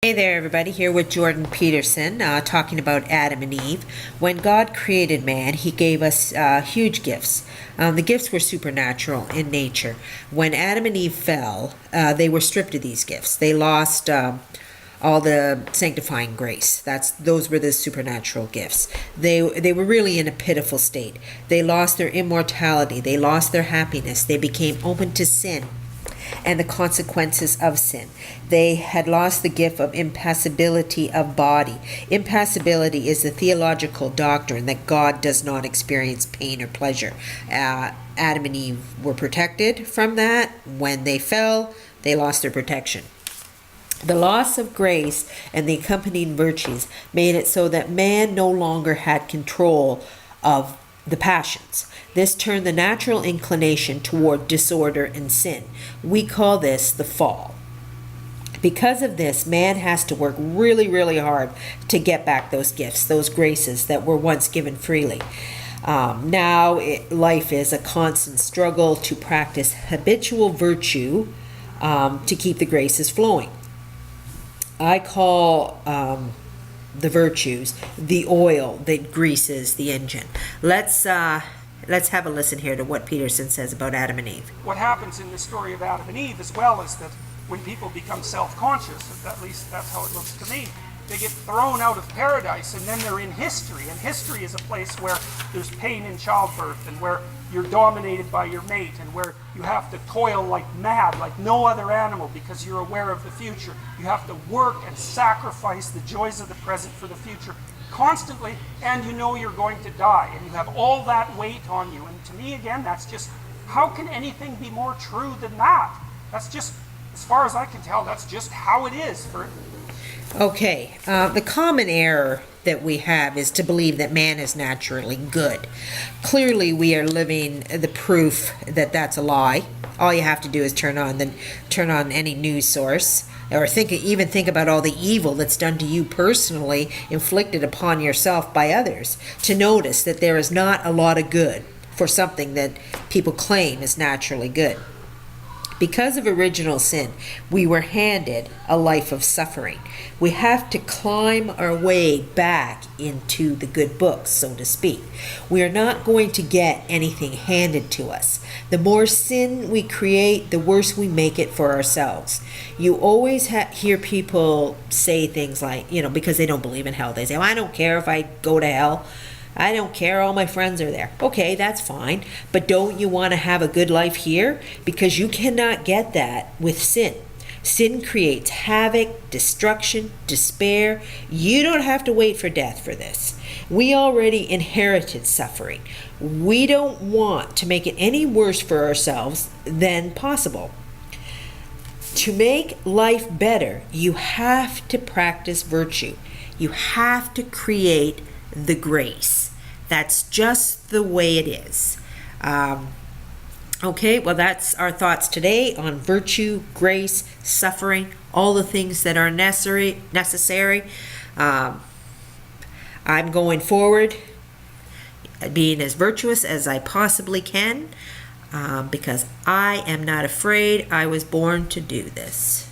Hey there, everybody. Here with Jordan Peterson, talking about Adam and Eve. When God created man, He gave us huge gifts. The gifts were supernatural in nature. When Adam and Eve fell, they were stripped of these gifts. They lost all the sanctifying grace. Those were the supernatural gifts. They were really in a pitiful state. They lost their immortality. They lost their happiness. They became open to sin and the consequences of sin. They had lost the gift of impassibility of body. Impassibility is the theological doctrine that God does not experience pain or pleasure. Adam and Eve were protected from that. When they fell, they lost their protection. The loss of grace and the accompanying virtues made it so that man no longer had control of the passions. This turned the natural inclination toward disorder and sin. We call this the fall. Because of this, man has to work really, really hard to get back those gifts, those graces that were once given freely. Life is a constant struggle to practice habitual virtue to keep the graces flowing. I call the virtues the oil that greases the engine. Let's have a listen here to what Peterson says about Adam and Eve. What happens in the story of Adam and Eve as well is that when people become self-conscious, at least that's how it looks to me, they get thrown out of paradise and then they're in history. And history is a place where there's pain in childbirth and where you're dominated by your mate and where you have to toil like mad, like no other animal, because you're aware of the future. You have to work and sacrifice the joys of the present for the future constantly, and you know you're going to die, and you have all that weight on you. And to me, again, that's just, how can anything be more true than that? That's just, as far as I can tell, that's just how it is. Okay, the common error that we have is to believe that man is naturally good. Clearly, we are living the proof that that's a lie. All you have to do is turn on any news source, or even think about all the evil that's done to you personally, inflicted upon yourself by others, to notice that there is not a lot of good for something that people claim is naturally good. Because of original sin, we were handed a life of suffering. We have to climb our way back into the good books, so to speak. We are not going to get anything handed to us. The more sin we create, the worse we make it for ourselves. You always hear people say things like, because they don't believe in hell, they say, well, I don't care if I go to hell. I don't care, all my friends are there. Okay, that's fine. But don't you want to have a good life here? Because you cannot get that with sin. Sin creates havoc, destruction, despair. You don't have to wait for death for this. We already inherited suffering. We don't want to make it any worse for ourselves than possible. To make life better, you have to practice virtue. You have to create the grace. That's just the way it is. Okay, well, that's our thoughts today on virtue, grace, suffering, all the things that are necessary. I'm going forward being as virtuous as I possibly can, because I am not afraid. I was born to do this.